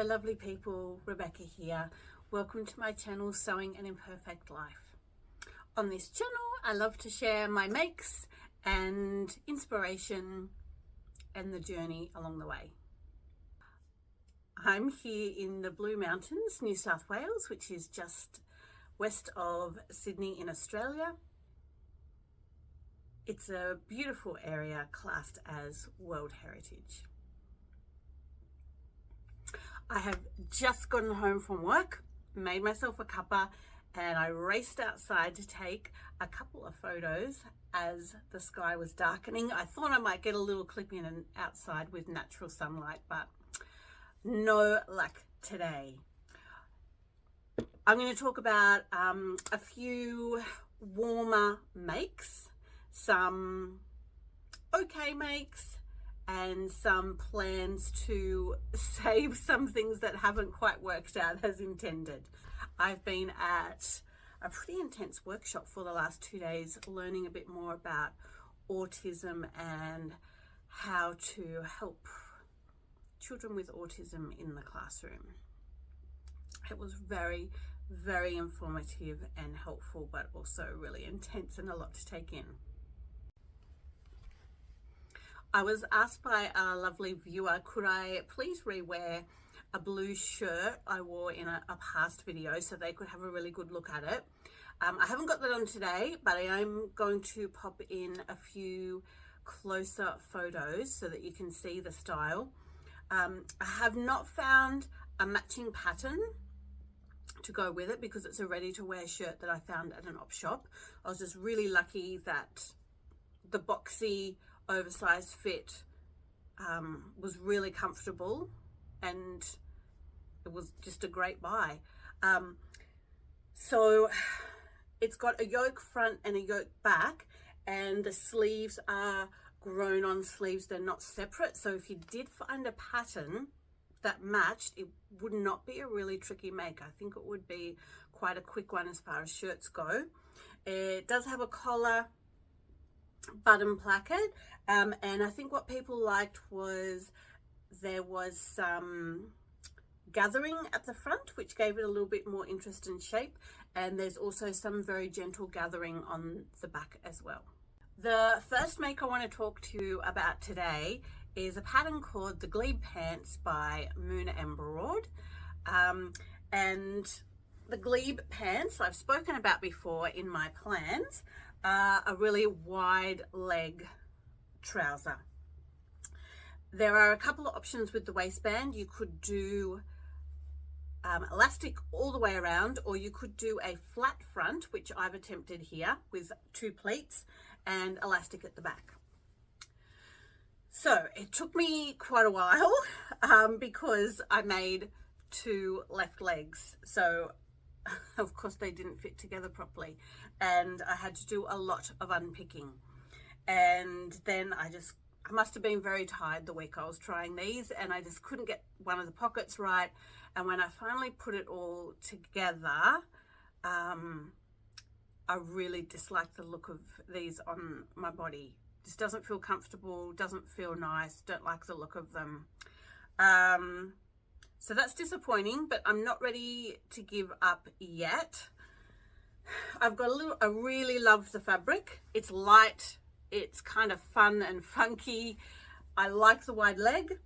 lovely people, Rebecca here. Welcome to my channel, Sewing an Imperfect Life. On this channel, I love to share my makes and inspiration and the journey along the way. I'm here in the Blue Mountains, New South Wales, which is just west of Sydney in Australia. It's a beautiful area classed as World Heritage. I have just gotten home from work, made myself a cuppa, and I raced outside to take a couple of photos as the sky was darkening. I thought I might get a little clip in and outside with natural sunlight, but no luck today. I'm going to talk about a few warmer makes, some okay makes, and some plans to save some things that haven't quite worked out as intended. I've been at a pretty intense workshop for the last 2 days, learning a bit more about autism and how to help children with autism in the classroom. It was very, very informative and helpful, but also really intense and a lot to take in. I was asked by a lovely viewer, could I please rewear a blue shirt I wore in a past video so they could have a really good look at it. I haven't got that on today, but I am going to pop in a few closer photos so that you can see the style. I have not found a matching pattern to go with it because it's a ready-to-wear shirt that I found at an op shop. I was just really lucky that the boxy oversized fit was really comfortable and it was just a great buy. So it's got a yoke front and a yoke back, and the sleeves are grown on sleeves, they're not separate. So if you did find a pattern that matched, it would not be a really tricky make. I think it would be quite a quick one as far as shirts go. It does have a collar, button placket, and I think what people liked was there was some gathering at the front, which gave it a little bit more interest and shape, and there's also some very gentle gathering on the back as well. The first make I want to talk to you about today is a pattern called the Glebe Pants by Moon and Broad, and the Glebe Pants I've spoken about before in my plans. A really wide leg trouser. There are a couple of options with the waistband. You could do elastic all the way around, or you could do a flat front, which I've attempted here with 2 pleats and elastic at the back. So it took me quite a while because I made 2 left legs. So of course they didn't fit together properly, and I had to do a lot of unpicking. And then I must have been very tired the week I was trying these, and I just couldn't get one of the pockets right. And when I finally put it all together, I really dislike the look of these on my body. Just doesn't feel comfortable, doesn't feel nice, don't like the look of them. So that's disappointing, but I'm not ready to give up yet. I really love the fabric. It's light, it's kind of fun and funky. I like the wide leg.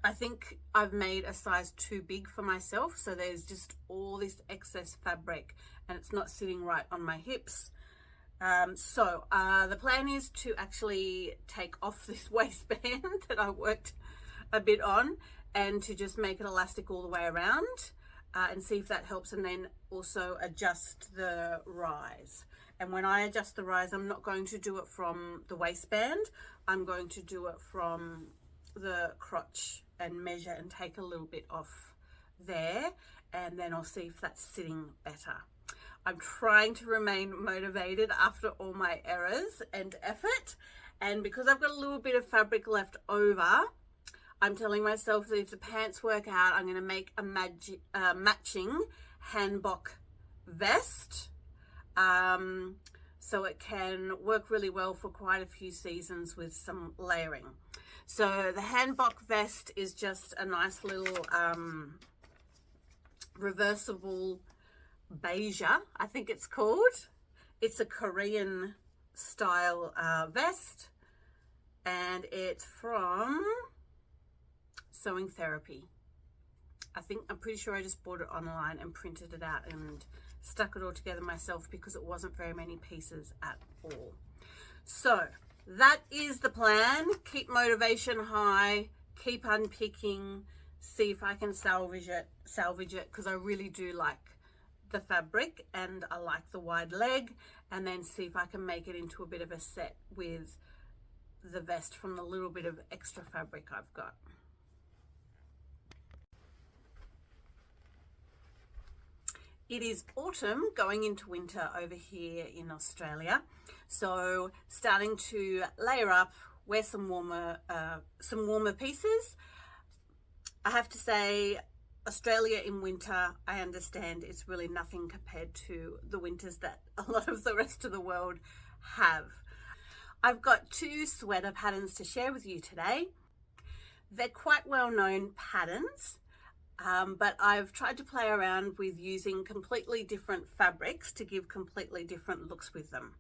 I think I've made a size too big for myself, so there's just all this excess fabric and it's not sitting right on my hips. The plan is to actually take off this waistband that I worked a bit on, and to just make it elastic all the way around and see if that helps, and then also adjust the rise. And when I adjust the rise, I'm not going to do it from the waistband. I'm going to do it from the crotch and measure and take a little bit off there, and then I'll see if that's sitting better. I'm trying to remain motivated after all my errors and effort, and because I've got a little bit of fabric left over, I'm telling myself that if the pants work out, I'm going to make a matching Hanbok vest, so it can work really well for quite a few seasons with some layering. So the Hanbok Vest is just a nice little reversible beige-er, I think it's called. It's a Korean style vest, and it's from Sewing Therapy. I'm pretty sure I just bought it online and printed it out and stuck it all together myself because it wasn't very many pieces at all. So that is the plan. Keep motivation high, keep unpicking, see if I can salvage it because I really do like the fabric and I like the wide leg, and then see if I can make it into a bit of a set with the vest from the little bit of extra fabric I've got. It is autumn going into winter over here in Australia, so starting to layer up, wear some warmer pieces. I have to say, Australia in winter, I understand it's really nothing compared to the winters that a lot of the rest of the world have. I've got 2 sweater patterns to share with you today. They're quite well-known patterns. But I've tried to play around with using completely different fabrics to give completely different looks with them.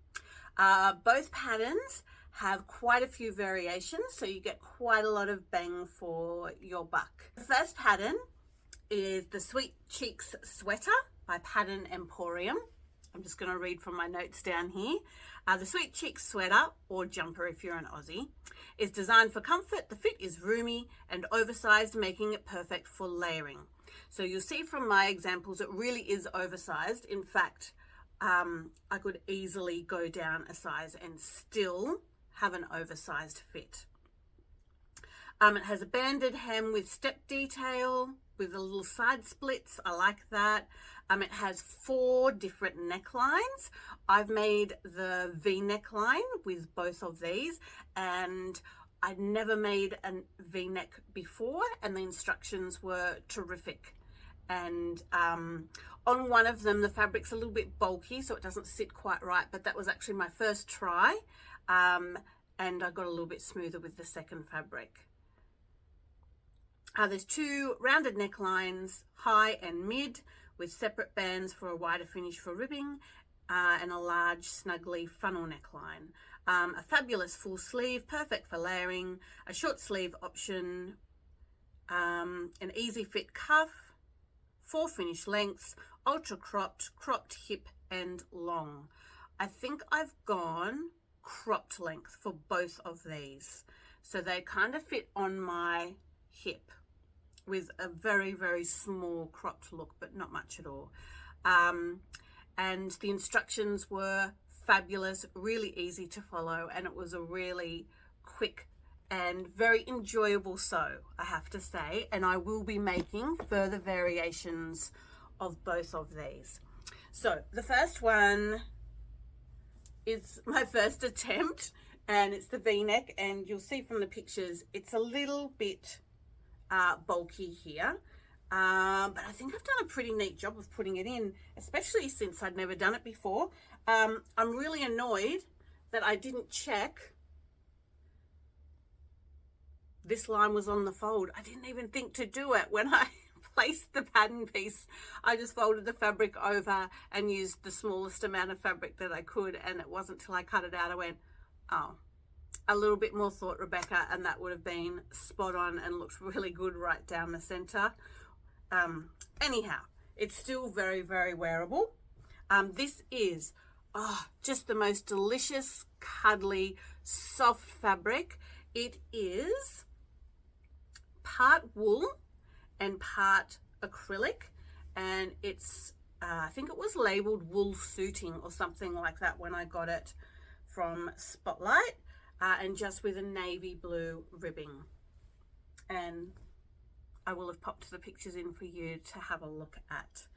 Both patterns have quite a few variations, so you get quite a lot of bang for your buck. The first pattern is the Sweet Cheeks Sweater by Pattern Emporium. I'm just going to read from my notes down here. The Sweet Cheeks Sweater, or jumper if you're an Aussie, is designed for comfort. The fit is roomy and oversized, making it perfect for layering. So you'll see from my examples, it really is oversized. In fact, I could easily go down a size and still have an oversized fit. It has a banded hem with step detail with the little side splits. I like that. It has 4 different necklines. I've made the V neckline with both of these, and I'd never made a V-neck before, and the instructions were terrific. And on one of them, the fabric's a little bit bulky, so it doesn't sit quite right, but that was actually my first try, and I got a little bit smoother with the second fabric. There's 2 rounded necklines, high and mid, with separate bands for a wider finish for ribbing, and a large snuggly funnel neckline. A fabulous full sleeve, perfect for layering, a short sleeve option, an easy fit cuff, 4 finish lengths, ultra cropped, cropped hip and long. I think I've gone cropped length for both of these. So they kind of fit on my hip with a very, very small cropped look, but not much at all. And the instructions were fabulous, really easy to follow, and it was a really quick and very enjoyable sew, I have to say. And I will be making further variations of both of these. So the first one is my first attempt, and it's the V-neck, and you'll see from the pictures it's a little bit bulky here, but I think I've done a pretty neat job of putting it in, especially since I'd never done it before. I'm really annoyed that I didn't check this line was on the fold. I didn't even think to do it when I placed the pattern piece. I just folded the fabric over and used the smallest amount of fabric that I could, and it wasn't till I cut it out I went, oh, a little bit more thought, Rebecca, and that would have been spot on and looked really good right down the center. Anyhow, it's still very, very wearable. This is just the most delicious, cuddly, soft fabric. It is part wool and part acrylic, and it's I think it was labeled wool suiting or something like that when I got it from Spotlight, and just with a navy blue ribbing. And I will have popped the pictures in for you to have a look at.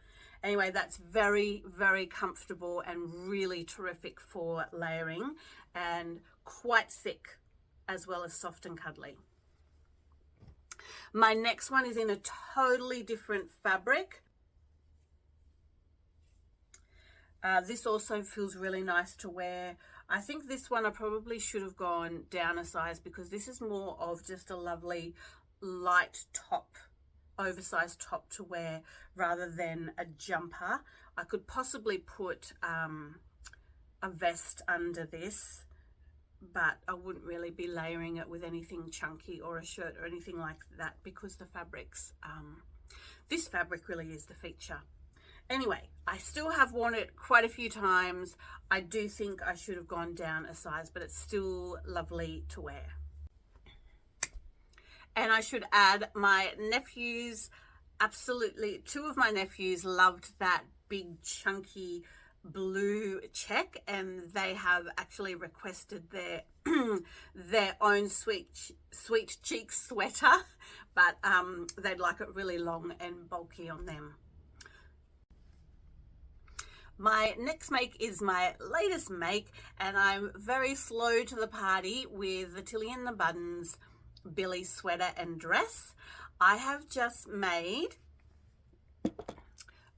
Anyway, that's very, very comfortable and really terrific for layering, and quite thick as well as soft and cuddly. My next one is in a totally different fabric. This also feels really nice to wear I think this one I probably should have gone down a size because this is more of just a lovely light top, oversized top to wear rather than a jumper. I could possibly put a vest under this, but I wouldn't really be layering it with anything chunky or a shirt or anything like that because the fabrics, this fabric really is the feature. Anyway, I still have worn it quite a few times. I do think I should have gone down a size, but it's still lovely to wear. And I should add, my nephews, absolutely, two of my nephews loved that big chunky blue check, and they have actually requested their their own sweet cheek sweater, but they'd like it really long and bulky on them. My next make is my latest make, and I'm very slow to the party with the Tillie and the Buttons Billie Sweater and dress. I have just made,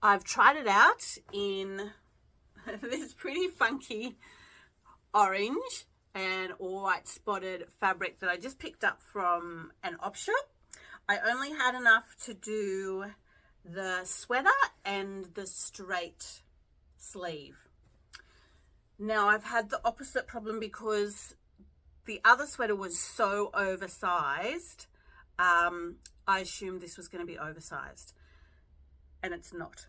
I've tried it out in this pretty funky orange and white spotted fabric that I just picked up from an op shop. I only had enough to do the sweater and the straight sleeve. Now I've had the opposite problem because the other sweater was so oversized. I assumed this was going to be oversized, and it's not.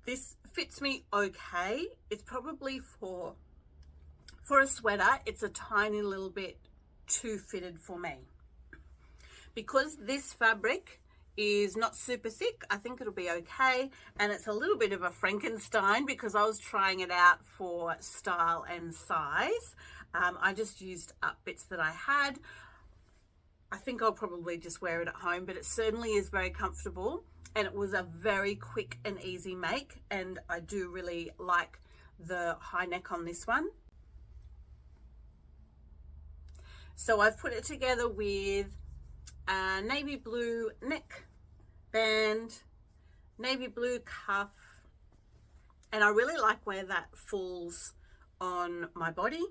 This fits me okay. It's probably for a sweater, it's a tiny little bit too fitted for me. Because this fabric is not super thick, I think it'll be okay, and it's a little bit of a Frankenstein because I was trying it out for style and size. I just used up bits that I had. I think I'll probably just wear it at home, but it certainly is very comfortable, and it was a very quick and easy make, and I do really like the high neck on this one. So I've put it together with a navy blue neck band, navy blue cuff, and I really like where that falls on my body.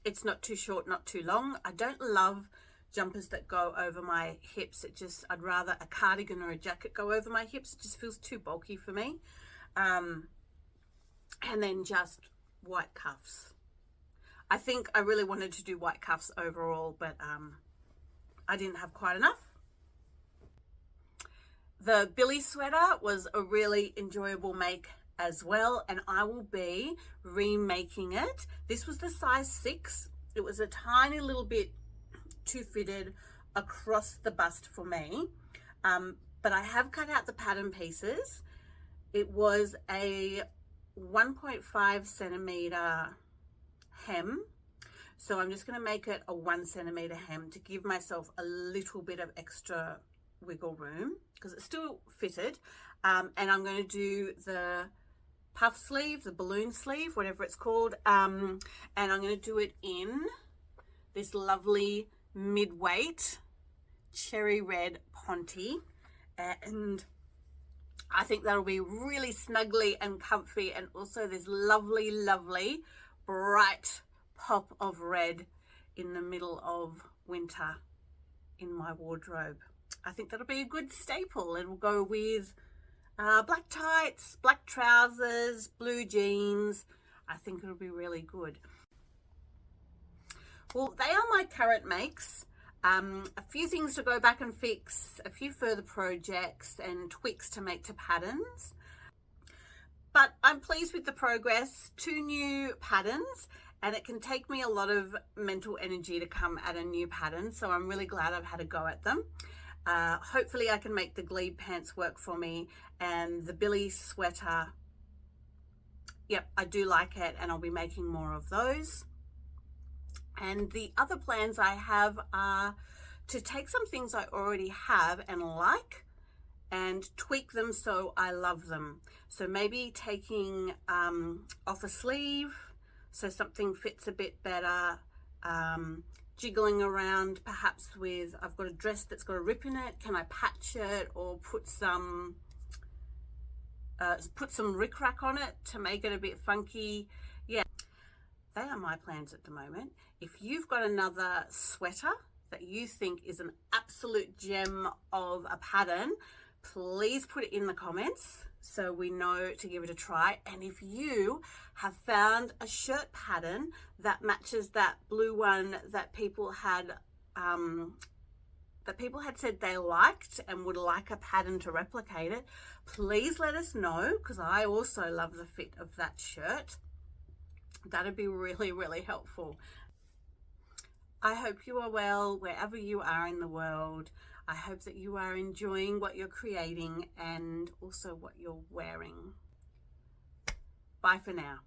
It's not too short, not too long. I don't love jumpers that go over my hips. I'd rather a cardigan or a jacket go over my hips. It just feels too bulky for me. And then just white cuffs. I think I really wanted to do white cuffs overall, but I didn't have quite enough. The Billie sweater was a really enjoyable make as well, and I will be remaking it. This was the size 6. It was a tiny little bit too fitted across the bust for me, but I have cut out the pattern pieces. It was a 1.5 centimeter hem, so I'm just going to make it a 1 centimeter hem to give myself a little bit of extra wiggle room because it's still fitted. And I'm going to do the puff sleeve, the balloon sleeve, whatever it's called, and I'm going to do it in this lovely mid-weight cherry red ponte, and I think that'll be really snuggly and comfy, and also this lovely bright pop of red in the middle of winter in my wardrobe. I think that'll be a good staple. It'll go with black tights, black trousers, blue jeans. I think it'll be really good. Well, they are my current makes. A few things to go back and fix, a few further projects and tweaks to make to patterns. But I'm pleased with the progress. 2 new patterns, and it can take me a lot of mental energy to come at a new pattern, so I'm really glad I've had a go at them. Hopefully I can make the Glebe Pants work for me, and the Billie sweater, yep, I do like it, and I'll be making more of those. And the other plans I have are to take some things I already have and like and tweak them so I love them. So maybe taking off a sleeve so something fits a bit better, jiggling around perhaps with, I've got a dress that's got a rip in it, can I patch it or put some rickrack on it to make it a bit funky? Yeah, they are my plans at the moment. If you've got another sweater that you think is an absolute gem of a pattern, please put it in the comments so we know to give it a try. And if you have found a shirt pattern that matches that blue one that people had said they liked and would like a pattern to replicate it, please let us know, because I also love the fit of that shirt. That'd be really, really helpful. I hope you are well wherever you are in the world. I hope that you are enjoying what you're creating and also what you're wearing. Bye for now.